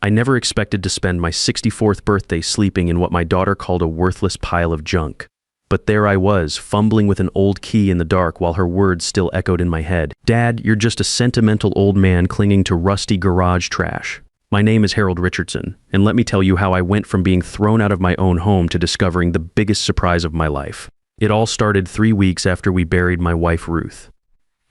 I never expected to spend my 64th birthday sleeping in what my daughter called a worthless pile of junk. But there I was, fumbling with an old key in the dark while her words still echoed in my head. Dad, you're just a sentimental old man clinging to rusty garage trash. My name is Harold Richardson, and let me tell you how I went from being thrown out of my own home to discovering the biggest surprise of my life. It all started 3 weeks after we buried my wife, Ruth.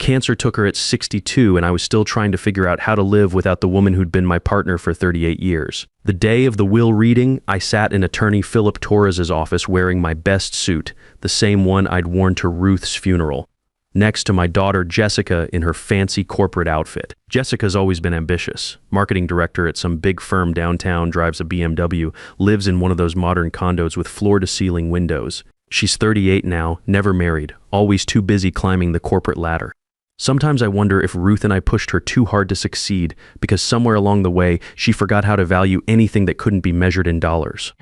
Cancer took her at 62, and I was still trying to figure out how to live without the woman who'd been my partner for 38 years. The day of the will reading, I sat in attorney Philip Torres's office wearing my best suit, the same one I'd worn to Ruth's funeral, next to my daughter Jessica in her fancy corporate outfit. Jessica's always been ambitious. Marketing director at some big firm downtown, drives a BMW, lives in one of those modern condos with floor-to-ceiling windows. She's 38 now, never married, always too busy climbing the corporate ladder. Sometimes I wonder if Ruth and I pushed her too hard to succeed because somewhere along the way, she forgot how to value anything that couldn't be measured in dollars.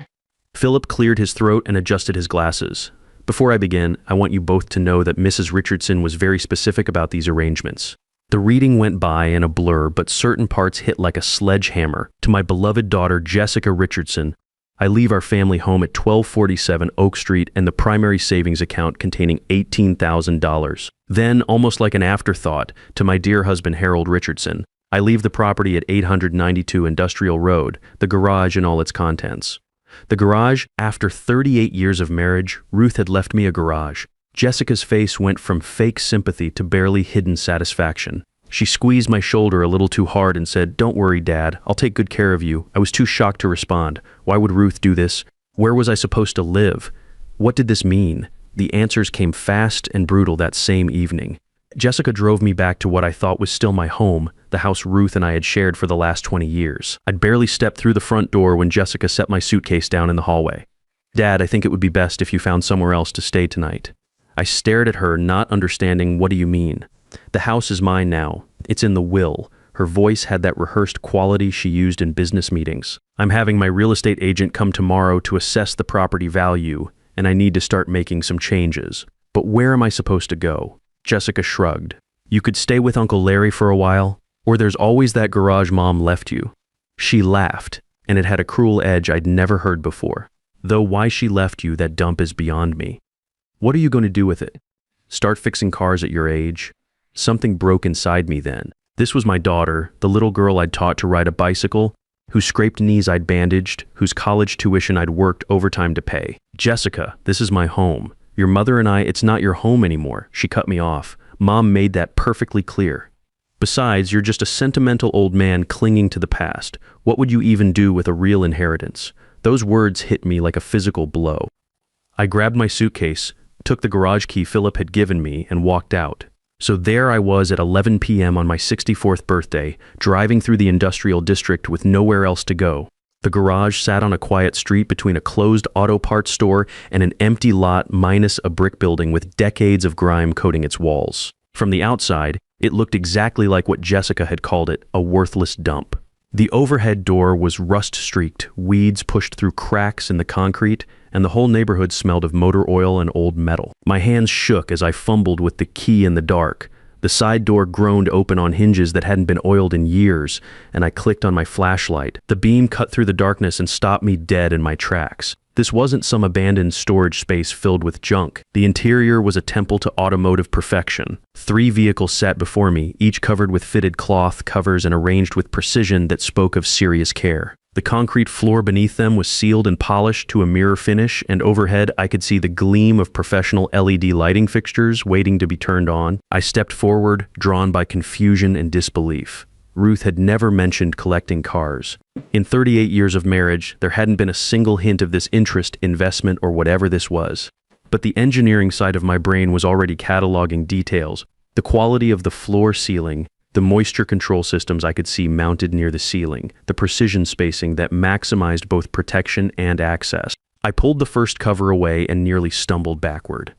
Philip cleared his throat and adjusted his glasses. Before I begin, I want you both to know that Mrs. Richardson was very specific about these arrangements. The reading went by in a blur, but certain parts hit like a sledgehammer. To my beloved daughter, Jessica Richardson, I leave our family home at 1247 Oak Street and the primary savings account containing $18,000. Then, almost like an afterthought, to my dear husband Harold Richardson, I leave the property at 892 Industrial Road, the garage and all its contents. The garage, after 38 years of marriage, Ruth had left me a garage. Jessica's face went from fake sympathy to barely hidden satisfaction. She squeezed my shoulder a little too hard and said, "Don't worry, Dad. I'll take good care of you." I was too shocked to respond. Why would Ruth do this? Where was I supposed to live? What did this mean? The answers came fast and brutal that same evening. Jessica drove me back to what I thought was still my home, the house Ruth and I had shared for the last 20 years. I'd barely stepped through the front door when Jessica set my suitcase down in the hallway. "Dad, I think it would be best if you found somewhere else to stay tonight." I stared at her, not understanding. "What do you mean?" "The house is mine now. It's in the will." Her voice had that rehearsed quality she used in business meetings. "I'm having my real estate agent come tomorrow to assess the property value, and I need to start making some changes. But where am I supposed to go?" Jessica shrugged. "You could stay with Uncle Larry for a while, or there's always that garage Mom left you." She laughed, and it had a cruel edge I'd never heard before. "Though why she left you, that dump is beyond me." "What are you going to do with it? Start fixing cars at your age?" Something broke inside me then. This was my daughter, the little girl I'd taught to ride a bicycle, whose scraped knees I'd bandaged, whose college tuition I'd worked overtime to pay. "Jessica, this is my home. Your mother and I, it's not your home anymore." She cut me off. "Mom made that perfectly clear. Besides, you're just a sentimental old man clinging to the past. What would you even do with a real inheritance?" Those words hit me like a physical blow. I grabbed my suitcase, took the garage key Philip had given me, and walked out. So there I was at 11 p.m. on my 64th birthday, driving through the industrial district with nowhere else to go. The garage sat on a quiet street between a closed auto parts store and an empty lot minus a brick building with decades of grime coating its walls. From the outside, it looked exactly like what Jessica had called it, a worthless dump. The overhead door was rust-streaked, weeds pushed through cracks in the concrete, and the whole neighborhood smelled of motor oil and old metal. My hands shook as I fumbled with the key in the dark. The side door groaned open on hinges that hadn't been oiled in years, and I clicked on my flashlight. The beam cut through the darkness and stopped me dead in my tracks. This wasn't some abandoned storage space filled with junk. The interior was a temple to automotive perfection. 3 vehicles sat before me, each covered with fitted cloth covers and arranged with precision that spoke of serious care. The concrete floor beneath them was sealed and polished to a mirror finish, and overhead I could see the gleam of professional LED lighting fixtures waiting to be turned on. I stepped forward, drawn by confusion and disbelief. Ruth had never mentioned collecting cars. In 38 years of marriage, there hadn't been a single hint of this interest, investment, or whatever this was. But the engineering side of my brain was already cataloging details. The quality of the floor ceiling, the moisture control systems I could see mounted near the ceiling, the precision spacing that maximized both protection and access. I pulled the first cover away and nearly stumbled backward.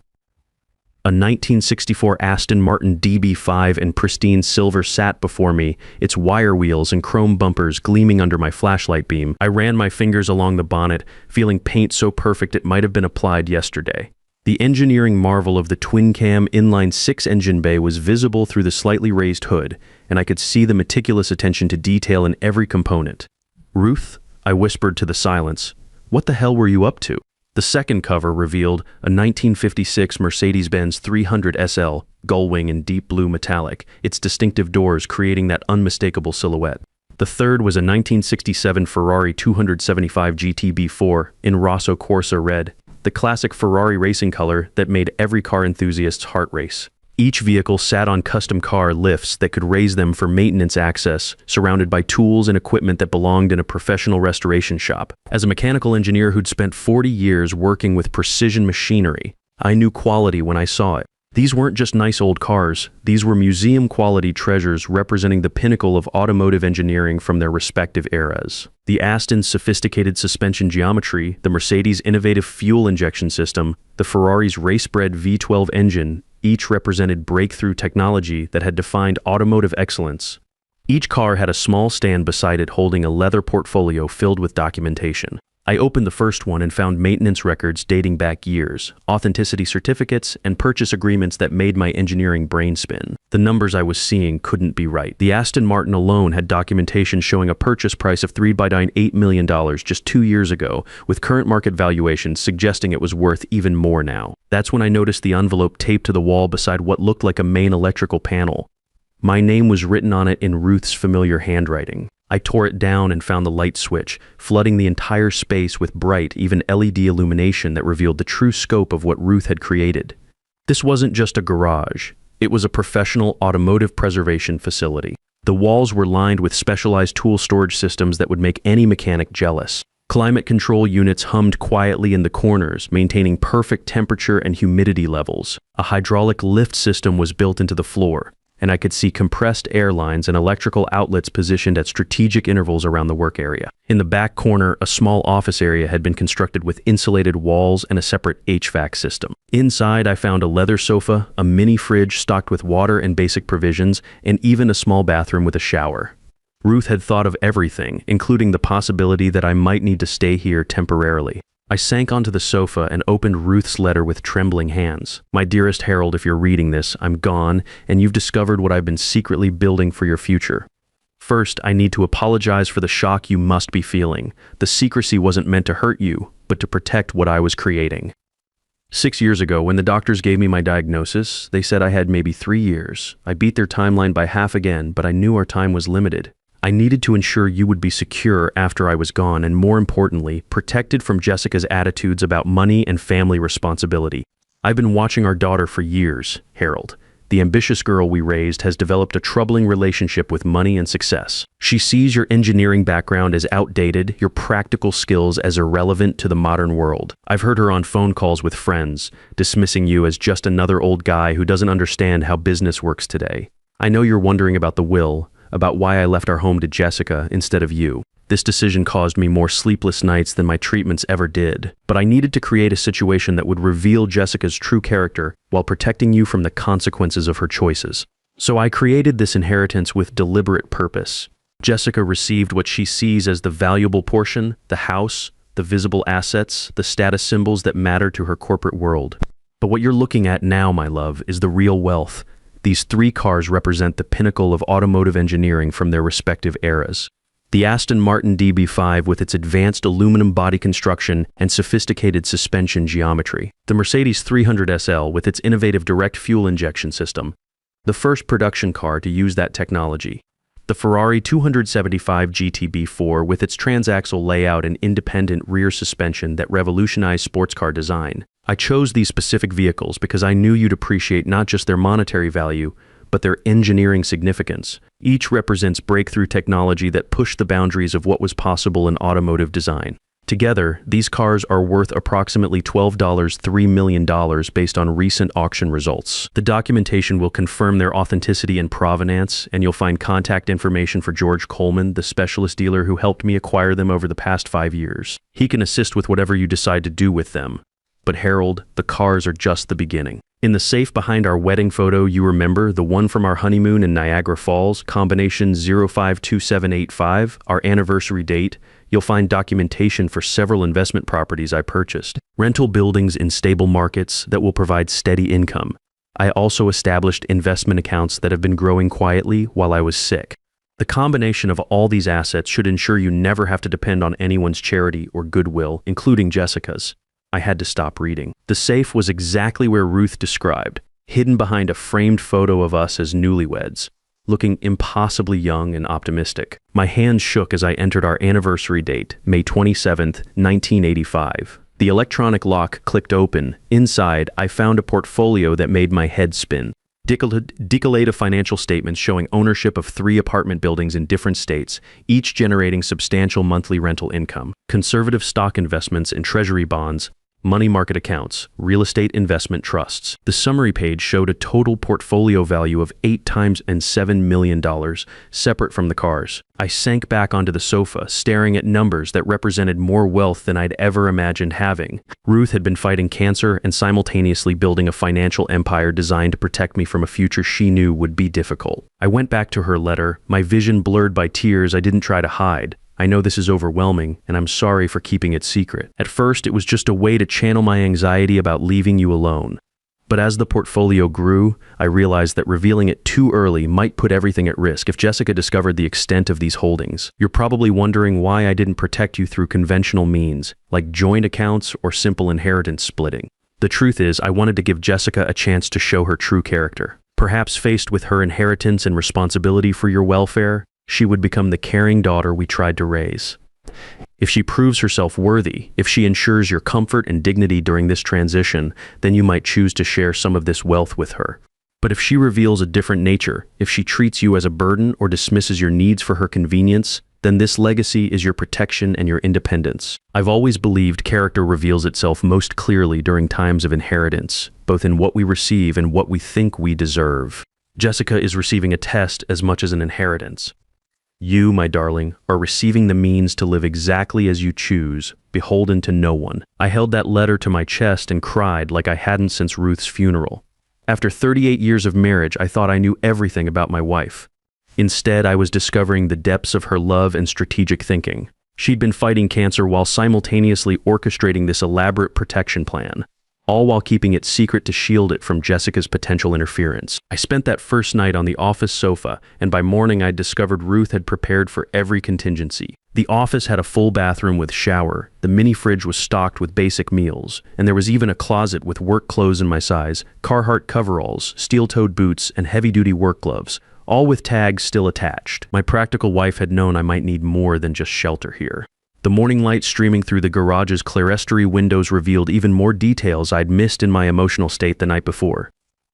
A 1964 Aston Martin DB5 in pristine silver sat before me, its wire wheels and chrome bumpers gleaming under my flashlight beam. I ran my fingers along the bonnet, feeling paint so perfect it might have been applied yesterday. The engineering marvel of the twin-cam inline-6 engine bay was visible through the slightly raised hood, and I could see the meticulous attention to detail in every component. Ruth, I whispered to the silence, what the hell were you up to? The second cover revealed a 1956 Mercedes-Benz 300 SL, gullwing in deep blue metallic, its distinctive doors creating that unmistakable silhouette. The third was a 1967 Ferrari 275 GTB4 in Rosso Corsa red, the classic Ferrari racing color that made every car enthusiast's heart race. Each vehicle sat on custom car lifts that could raise them for maintenance access, surrounded by tools and equipment that belonged in a professional restoration shop. As a mechanical engineer who'd spent 40 years working with precision machinery, I knew quality when I saw it. These weren't just nice old cars, these were museum-quality treasures representing the pinnacle of automotive engineering from their respective eras. The Aston's sophisticated suspension geometry, the Mercedes' innovative fuel injection system, the Ferrari's race-bred V12 engine, each represented breakthrough technology that had defined automotive excellence. Each car had a small stand beside it holding a leather portfolio filled with documentation. I opened the first one and found maintenance records dating back years, authenticity certificates, and purchase agreements that made my engineering brain spin. The numbers I was seeing couldn't be right. The Aston Martin alone had documentation showing a purchase price of $3.8 million just 2 years ago, with current market valuations suggesting it was worth even more now. That's when I noticed the envelope taped to the wall beside what looked like a main electrical panel. My name was written on it in Ruth's familiar handwriting. I tore it down and found the light switch, flooding the entire space with bright, even LED illumination that revealed the true scope of what Ruth had created. This wasn't just a garage. It was a professional automotive preservation facility. The walls were lined with specialized tool storage systems that would make any mechanic jealous. Climate control units hummed quietly in the corners, maintaining perfect temperature and humidity levels. A hydraulic lift system was built into the floor, and I could see compressed air lines and electrical outlets positioned at strategic intervals around the work area. In the back corner, a small office area had been constructed with insulated walls and a separate HVAC system. Inside, I found a leather sofa, a mini fridge stocked with water and basic provisions, and even a small bathroom with a shower. Ruth had thought of everything, including the possibility that I might need to stay here temporarily. I sank onto the sofa and opened Ruth's letter with trembling hands. My dearest Harold, if you're reading this, I'm gone, and you've discovered what I've been secretly building for your future. First, I need to apologize for the shock you must be feeling. The secrecy wasn't meant to hurt you, but to protect what I was creating. 6 years ago, when the doctors gave me my diagnosis, they said I had maybe 3 years. I beat their timeline by half again, but I knew our time was limited. I needed to ensure you would be secure after I was gone and, more importantly, protected from Jessica's attitudes about money and family responsibility. I've been watching our daughter for years, Harold. The ambitious girl we raised has developed a troubling relationship with money and success. She sees your engineering background as outdated, your practical skills as irrelevant to the modern world. I've heard her on phone calls with friends, dismissing you as just another old guy who doesn't understand how business works today. I know you're wondering about the will, about why I left our home to Jessica instead of you. This decision caused me more sleepless nights than my treatments ever did, but I needed to create a situation that would reveal Jessica's true character while protecting you from the consequences of her choices. So I created this inheritance with deliberate purpose. Jessica received what she sees as the valuable portion, the house, the visible assets, the status symbols that matter to her corporate world. But what you're looking at now, my love, is the real wealth. These 3 cars represent the pinnacle of automotive engineering from their respective eras. The Aston Martin DB5 with its advanced aluminum body construction and sophisticated suspension geometry. The Mercedes 300 SL with its innovative direct fuel injection system, the first production car to use that technology. The Ferrari 275 GTB4 with its transaxle layout and independent rear suspension that revolutionized sports car design. I chose these specific vehicles because I knew you'd appreciate not just their monetary value, but their engineering significance. Each represents breakthrough technology that pushed the boundaries of what was possible in automotive design. Together, these cars are worth approximately $3 million based on recent auction results. The documentation will confirm their authenticity and provenance, and you'll find contact information for George Coleman, the specialist dealer who helped me acquire them over the past 5 years. He can assist with whatever you decide to do with them. But Harold, the cars are just the beginning. In the safe behind our wedding photo, you remember, the one from our honeymoon in Niagara Falls, combination 052785, our anniversary date, you'll find documentation for several investment properties I purchased. Rental buildings in stable markets that will provide steady income. I also established investment accounts that have been growing quietly while I was sick. The combination of all these assets should ensure you never have to depend on anyone's charity or goodwill, including Jessica's. I had to stop reading. The safe was exactly where Ruth described, hidden behind a framed photo of us as newlyweds, looking impossibly young and optimistic. My hands shook as I entered our anniversary date, May 27th, 1985. The electronic lock clicked open. Inside, I found a portfolio that made my head spin. Decalated financial statements showing ownership of 3 apartment buildings in different states, each generating substantial monthly rental income, conservative stock investments in treasury bonds, money market accounts, real estate investment trusts. The summary page showed a total portfolio value of 8 times and $7 million, separate from the cars. I sank back onto the sofa, staring at numbers that represented more wealth than I'd ever imagined having. Ruth had been fighting cancer and simultaneously building a financial empire designed to protect me from a future she knew would be difficult. I went back to her letter, my vision blurred by tears I didn't try to hide. I know this is overwhelming, and I'm sorry for keeping it secret. At first, it was just a way to channel my anxiety about leaving you alone. But as the portfolio grew, I realized that revealing it too early might put everything at risk if Jessica discovered the extent of these holdings. You're probably wondering why I didn't protect you through conventional means, like joint accounts or simple inheritance splitting. The truth is, I wanted to give Jessica a chance to show her true character. Perhaps faced with her inheritance and responsibility for your welfare, she would become the caring daughter we tried to raise. If she proves herself worthy, if she ensures your comfort and dignity during this transition, then you might choose to share some of this wealth with her. But if she reveals a different nature, if she treats you as a burden or dismisses your needs for her convenience, then this legacy is your protection and your independence. I've always believed character reveals itself most clearly during times of inheritance, both in what we receive and what we think we deserve. Jessica is receiving a test as much as an inheritance. You, my darling, are receiving the means to live exactly as you choose, beholden to no one. I held that letter to my chest and cried like I hadn't since Ruth's funeral. After 38 years of marriage, I thought I knew everything about my wife. Instead, I was discovering the depths of her love and strategic thinking. She'd been fighting cancer while simultaneously orchestrating this elaborate protection plan, all while keeping it secret to shield it from Jessica's potential interference. I spent that first night on the office sofa, and by morning I'd discovered Ruth had prepared for every contingency. The office had a full bathroom with shower, the mini fridge was stocked with basic meals, and there was even a closet with work clothes in my size, Carhartt coveralls, steel-toed boots, and heavy-duty work gloves, all with tags still attached. My practical wife had known I might need more than just shelter here. The morning light streaming through the garage's clerestory windows revealed even more details I'd missed in my emotional state the night before.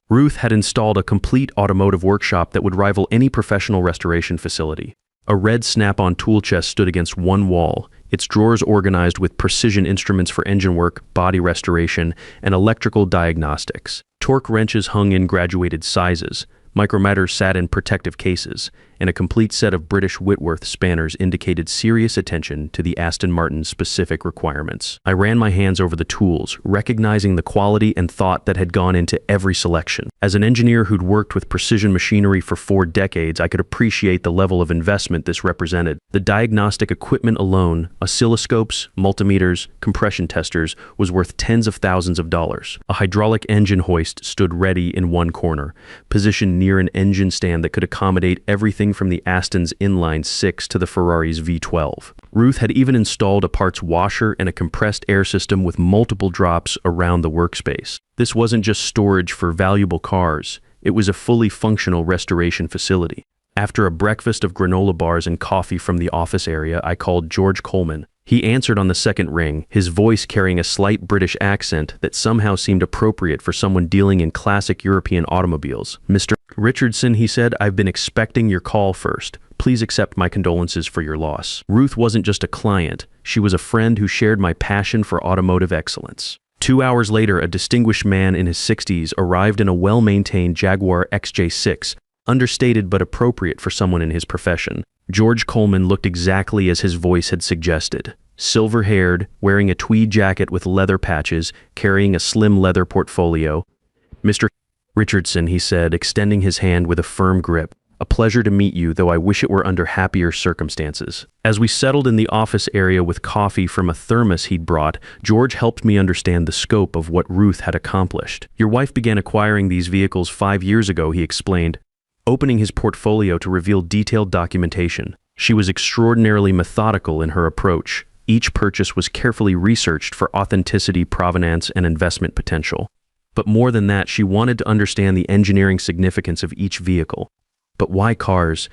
Ruth had installed a complete automotive workshop that would rival any professional restoration facility. A red snap-on tool chest stood against one wall, its drawers organized with precision instruments for engine work, body restoration, and electrical diagnostics. Torque wrenches hung in graduated sizes, micrometers sat in protective cases, and a complete set of British Whitworth spanners indicated serious attention to the Aston Martin's specific requirements. I ran my hands over the tools, recognizing the quality and thought that had gone into every selection. As an engineer who'd worked with precision machinery for 4 decades, I could appreciate the level of investment this represented. The diagnostic equipment alone, oscilloscopes, multimeters, compression testers, was worth tens of thousands of dollars. A hydraulic engine hoist stood ready in one corner, positioned near an engine stand that could accommodate everything from the Aston's inline 6 to the Ferrari's V12. Ruth had even installed a parts washer and a compressed air system with multiple drops around the workspace. This wasn't just storage for valuable cars, it was a fully functional restoration facility. After a breakfast of granola bars and coffee from the office area, I called George Coleman. He answered on the second ring, his voice carrying a slight British accent that somehow seemed appropriate for someone dealing in classic European automobiles. "Mr. Richardson," he said, "I've been expecting your call first. Please accept my condolences for your loss." Ruth wasn't just a client, she was a friend who shared my passion for automotive excellence. 2 hours later, a distinguished man in his 60s arrived in a well-maintained Jaguar XJ6, understated but appropriate for someone in his profession. George Coleman looked exactly as his voice had suggested. Silver-haired, wearing a tweed jacket with leather patches, carrying a slim leather portfolio. "Mr. Richardson," he said, extending his hand with a firm grip. "A pleasure to meet you, though I wish it were under happier circumstances." As we settled in the office area with coffee from a thermos he'd brought, George helped me understand the scope of what Ruth had accomplished. "Your wife began acquiring these vehicles 5 years ago," he explained. opening his portfolio to reveal detailed documentation. She was extraordinarily methodical in her approach. Each purchase was carefully researched for authenticity, provenance, and investment potential. But more than that, she wanted to understand the engineering significance of each vehicle. But why cars?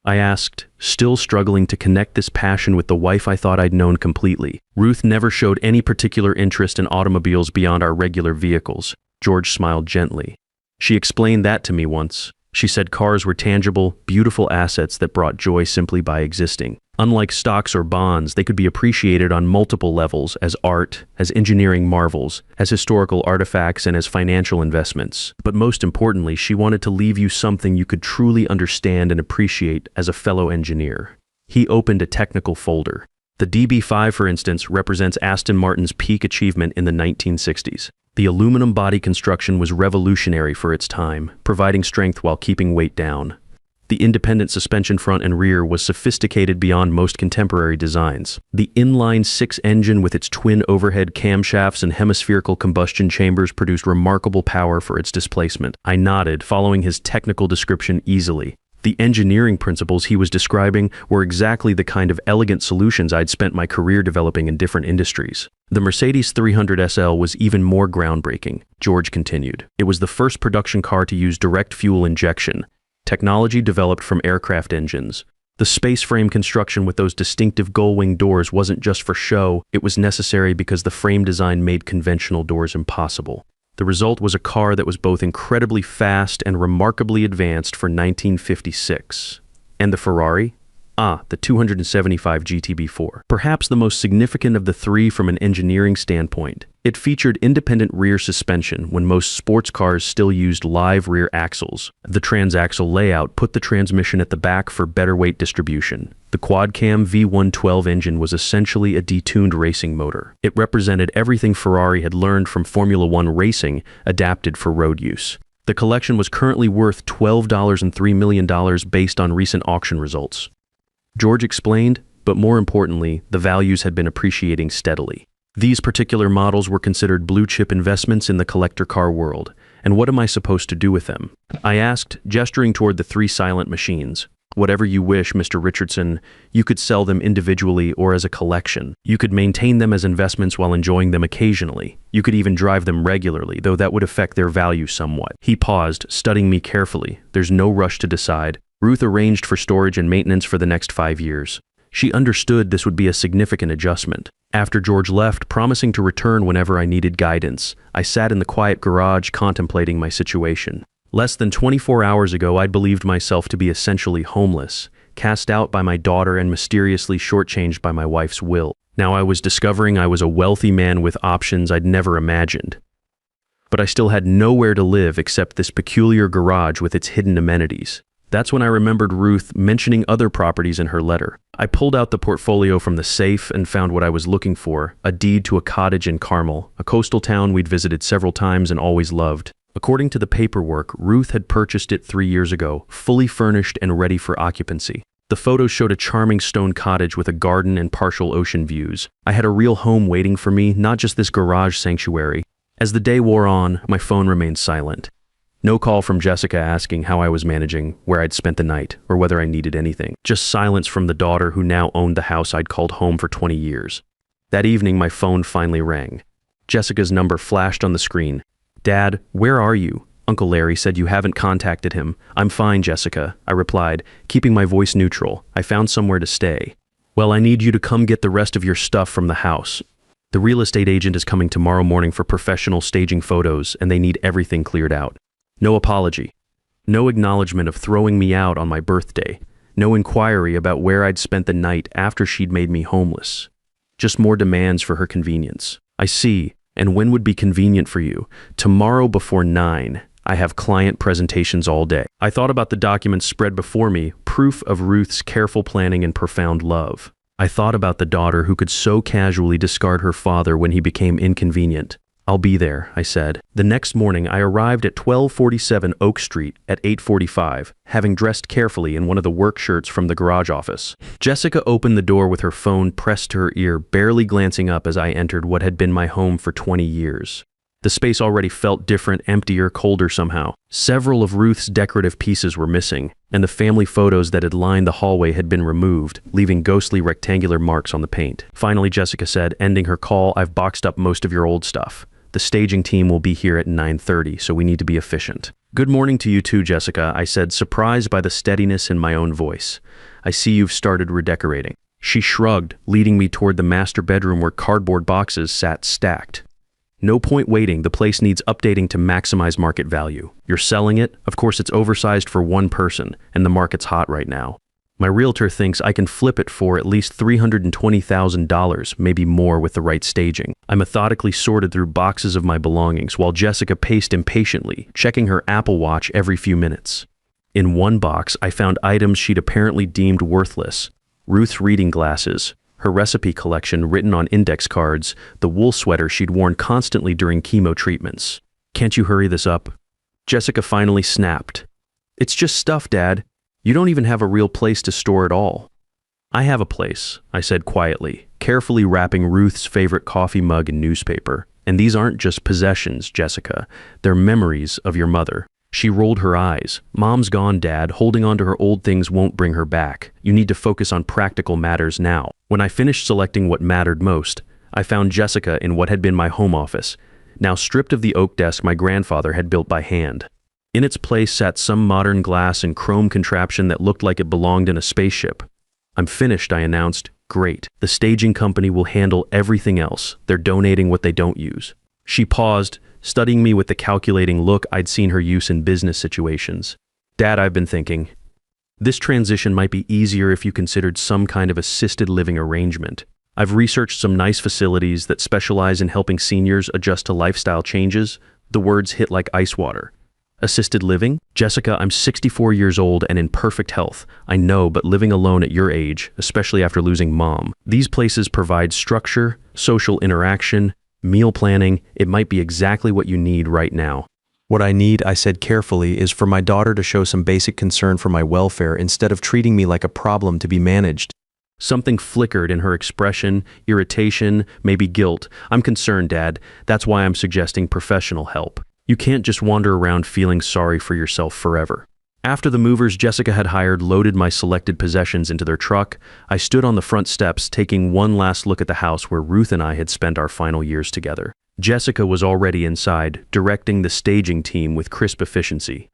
I asked, still struggling to connect this passion with the wife I thought I'd known completely. Ruth never showed any particular interest in automobiles beyond our regular vehicles. George smiled gently. She explained that to me once. She said cars were tangible, beautiful assets that brought joy simply by existing. Unlike stocks or bonds, they could be appreciated on multiple levels as art, as engineering marvels, as historical artifacts, and as financial investments. But most importantly, she wanted to leave you something you could truly understand and appreciate as a fellow engineer. He opened a technical folder. The DB5, for instance, represents Aston Martin's peak achievement in the 1960s. The aluminum body construction was revolutionary for its time, providing strength while keeping weight down. The independent suspension front and rear was sophisticated beyond most contemporary designs. The inline-six engine with its twin overhead camshafts and hemispherical combustion chambers produced remarkable power for its displacement. I nodded, following his technical description easily. The engineering principles he was describing were exactly the kind of elegant solutions I'd spent my career developing in different industries. The Mercedes 300 SL was even more groundbreaking, George continued. It was the first production car to use direct fuel injection, technology developed from aircraft engines. The space frame construction with those distinctive gull-wing doors wasn't just for show, it was necessary because the frame design made conventional doors impossible. The result was a car that was both incredibly fast and remarkably advanced for 1956. And the Ferrari? The 275 GTB4. Perhaps the most significant of the three from an engineering standpoint. It featured independent rear suspension when most sports cars still used live rear axles. The transaxle layout put the transmission at the back for better weight distribution. The quad-cam V112 engine was essentially a detuned racing motor. It represented everything Ferrari had learned from Formula One racing, adapted for road use. The collection was currently worth $12.3 million based on recent auction results. George explained, but more importantly, the values had been appreciating steadily. These particular models were considered blue-chip investments in the collector car world, and what am I supposed to do with them? I asked, gesturing toward the three silent machines. Whatever you wish, Mr. Richardson, you could sell them individually or as a collection. You could maintain them as investments while enjoying them occasionally. You could even drive them regularly, though that would affect their value somewhat. He paused, studying me carefully. There's no rush to decide. Ruth arranged for storage and maintenance for the next 5 years. She understood this would be a significant adjustment. After George left, promising to return whenever I needed guidance, I sat in the quiet garage contemplating my situation. Less than 24 hours ago, I'd believed myself to be essentially homeless, cast out by my daughter and mysteriously shortchanged by my wife's will. Now I was discovering I was a wealthy man with options I'd never imagined. But I still had nowhere to live except this peculiar garage with its hidden amenities. That's when I remembered Ruth mentioning other properties in her letter. I pulled out the portfolio from the safe and found what I was looking for, a deed to a cottage in Carmel, a coastal town we'd visited several times and always loved. According to the paperwork, Ruth had purchased it 3 years ago, fully furnished and ready for occupancy. The photos showed a charming stone cottage with a garden and partial ocean views. I had a real home waiting for me, not just this garage sanctuary. As the day wore on, my phone remained silent. No call from Jessica asking how I was managing, where I'd spent the night, or whether I needed anything. Just silence from the daughter who now owned the house I'd called home for 20 years. That evening, my phone finally rang. Jessica's number flashed on the screen. "Dad, where are you? Uncle Larry said you haven't contacted him." "I'm fine, Jessica," I replied, keeping my voice neutral. "I found somewhere to stay." "Well, I need you to come get the rest of your stuff from the house. The real estate agent is coming tomorrow morning for professional staging photos, and they need everything cleared out." No apology. No acknowledgement of throwing me out on my birthday. No inquiry about where I'd spent the night after she'd made me homeless. Just more demands for her convenience. "I see. And when would be convenient for you?" "Tomorrow before 9. I have client presentations all day." I thought about the documents spread before me, proof of Ruth's careful planning and profound love. I thought about the daughter who could so casually discard her father when he became inconvenient. "I'll be there," I said. The next morning, I arrived at 1247 Oak Street at 8:45, having dressed carefully in one of the work shirts from the garage office. Jessica opened the door with her phone pressed to her ear, barely glancing up as I entered what had been my home for 20 years. The space already felt different, emptier, colder somehow. Several of Ruth's decorative pieces were missing, and the family photos that had lined the hallway had been removed, leaving ghostly rectangular marks on the paint. Finally, Jessica said, ending her call, "I've boxed up most of your old stuff. The staging team will be here at 9:30, so we need to be efficient." "Good morning to you too, Jessica," I said, surprised by the steadiness in my own voice. "I see you've started redecorating." She shrugged, leading me toward the master bedroom where cardboard boxes sat stacked. "No point waiting, the place needs updating to maximize market value. You're selling it? Of course it's oversized for one person, and the market's hot right now. My realtor thinks I can flip it for at least $320,000, maybe more with the right staging." I methodically sorted through boxes of my belongings while Jessica paced impatiently, checking her Apple Watch every few minutes. In one box, I found items she'd apparently deemed worthless: Ruth's reading glasses, her recipe collection written on index cards, the wool sweater she'd worn constantly during chemo treatments. "Can't you hurry this up?" Jessica finally snapped. "It's just stuff, Dad. You don't even have a real place to store it all." "I have a place," I said quietly, carefully wrapping Ruth's favorite coffee mug in newspaper. "And these aren't just possessions, Jessica. They're memories of your mother." She rolled her eyes. "Mom's gone, Dad. Holding on to her old things won't bring her back. You need to focus on practical matters now." When I finished selecting what mattered most, I found Jessica in what had been my home office, now stripped of the oak desk my grandfather had built by hand. In its place sat some modern glass and chrome contraption that looked like it belonged in a spaceship. "I'm finished," I announced. "Great. The staging company will handle everything else. They're donating what they don't use." She paused, studying me with the calculating look I'd seen her use in business situations. "Dad, I've been thinking. This transition might be easier if you considered some kind of assisted living arrangement. I've researched some nice facilities that specialize in helping seniors adjust to lifestyle changes." The words hit like ice water. "Assisted living? Jessica, I'm 64 years old and in perfect health. I know, but living alone at your age, especially after losing Mom. These places provide structure, social interaction, meal planning. It might be exactly what you need right now." "What I need," I said carefully, "is for my daughter to show some basic concern for my welfare instead of treating me like a problem to be managed." Something flickered in her expression, irritation, maybe guilt. "I'm concerned, Dad. That's why I'm suggesting professional help. You can't just wander around feeling sorry for yourself forever." After the movers Jessica had hired loaded my selected possessions into their truck, I stood on the front steps taking one last look at the house where Ruth and I had spent our final years together. Jessica was already inside, directing the staging team with crisp efficiency.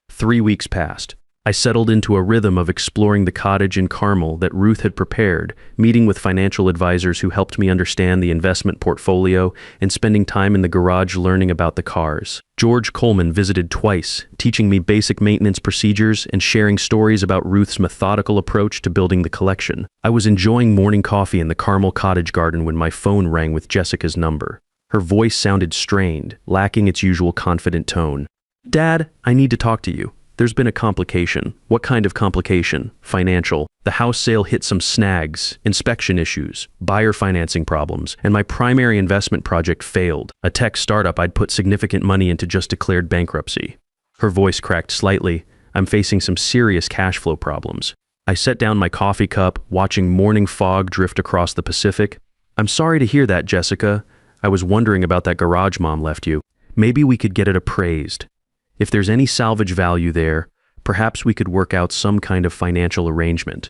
3 weeks passed. I settled into a rhythm of exploring the cottage in Carmel that Ruth had prepared, meeting with financial advisors who helped me understand the investment portfolio, and spending time in the garage learning about the cars. George Coleman visited twice, teaching me basic maintenance procedures and sharing stories about Ruth's methodical approach to building the collection. I was enjoying morning coffee in the Carmel cottage garden when my phone rang with Jessica's number. Her voice sounded strained, lacking its usual confident tone. "Dad, I need to talk to you. There's been a complication." "What kind of complication?" "Financial. The house sale hit some snags, inspection issues, buyer financing problems, and my primary investment project failed. A tech startup I'd put significant money into just declared bankruptcy." Her voice cracked slightly. "I'm facing some serious cash flow problems." I set down my coffee cup, watching morning fog drift across the Pacific. "I'm sorry to hear that, Jessica. I was wondering about that garage Mom left you. Maybe we could get it appraised. If there's any salvage value there, perhaps we could work out some kind of financial arrangement."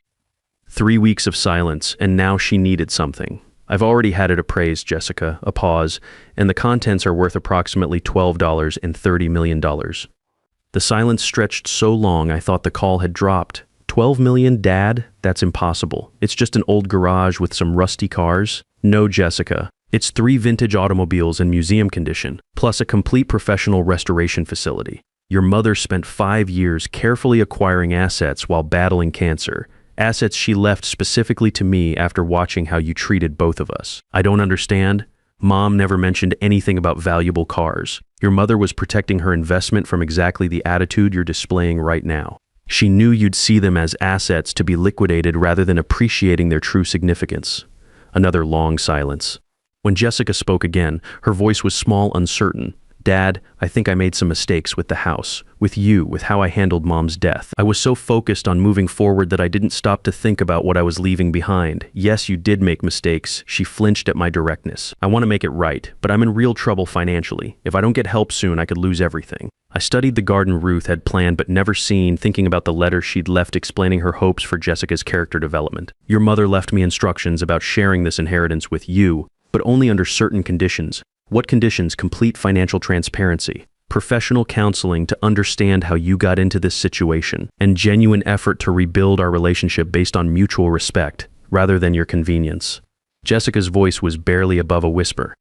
3 weeks of silence, and now she needed something. "I've already had it appraised, Jessica," a pause, "and the contents are worth approximately $12 and $30 million. The silence stretched so long I thought the call had dropped. $12 million, Dad? That's impossible. It's just an old garage with some rusty cars." "No, Jessica. It's 3 vintage automobiles in museum condition, plus a complete professional restoration facility. Your mother spent 5 years carefully acquiring assets while battling cancer, assets she left specifically to me after watching how you treated both of us." "I don't understand. Mom never mentioned anything about valuable cars. Your mother was protecting her investment from exactly the attitude you're displaying right now. She knew you'd see them as assets to be liquidated rather than appreciating their true significance." Another long silence. When Jessica spoke again, her voice was small, uncertain. Dad, I think I made some mistakes with the house, with you, with how I handled Mom's death. I was so focused on moving forward that I didn't stop to think about what I was leaving behind. Yes, you did make mistakes. She flinched at my directness. I want to make it right, but I'm in real trouble financially. If I don't get help soon, I could lose everything. I studied the garden Ruth had planned but never seen, thinking about the letter she'd left explaining her hopes for Jessica's character development. Your mother left me instructions about sharing this inheritance with you, but only under certain conditions. What conditions? Complete financial transparency, professional counseling to understand how you got into this situation, and genuine effort to rebuild our relationship based on mutual respect, rather than your convenience. Jessica's voice was barely above a whisper.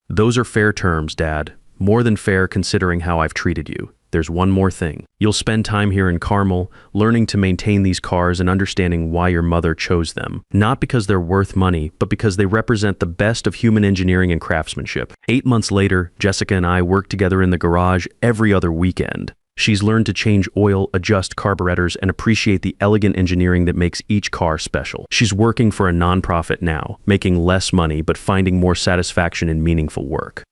Those are fair terms, Dad. More than fair considering how I've treated you. There's one more thing. You'll spend time here in Carmel, learning to maintain these cars and understanding why your mother chose them. Not because they're worth money, but because they represent the best of human engineering and craftsmanship. 8 months later, Jessica and I work together in the garage every other weekend. She's learned to change oil, adjust carburetors, and appreciate the elegant engineering that makes each car special. She's working for a nonprofit now, making less money but finding more satisfaction in meaningful work.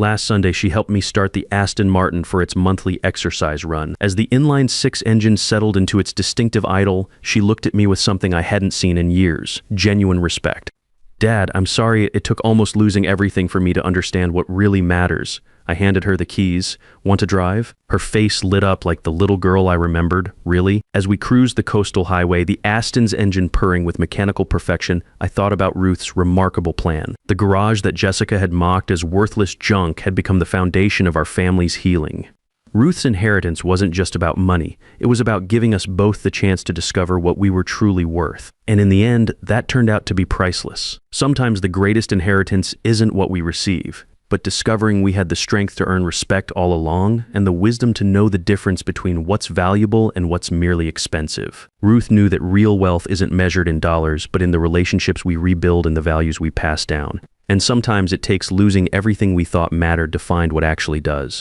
Last Sunday, she helped me start the Aston Martin for its monthly exercise run. As the inline-six engine settled into its distinctive idle, she looked at me with something I hadn't seen in years: genuine respect. Dad, I'm sorry it took almost losing everything for me to understand what really matters. I handed her the keys. Want to drive? Her face lit up like the little girl I remembered. Really? As we cruised the coastal highway, the Aston's engine purring with mechanical perfection, I thought about Ruth's remarkable plan. The garage that Jessica had mocked as worthless junk had become the foundation of our family's healing. Ruth's inheritance wasn't just about money. It was about giving us both the chance to discover what we were truly worth. And in the end, that turned out to be priceless. Sometimes the greatest inheritance isn't what we receive, but discovering we had the strength to earn respect all along and the wisdom to know the difference between what's valuable and what's merely expensive. Ruth knew that real wealth isn't measured in dollars, but in the relationships we rebuild and the values we pass down. And sometimes it takes losing everything we thought mattered to find what actually does.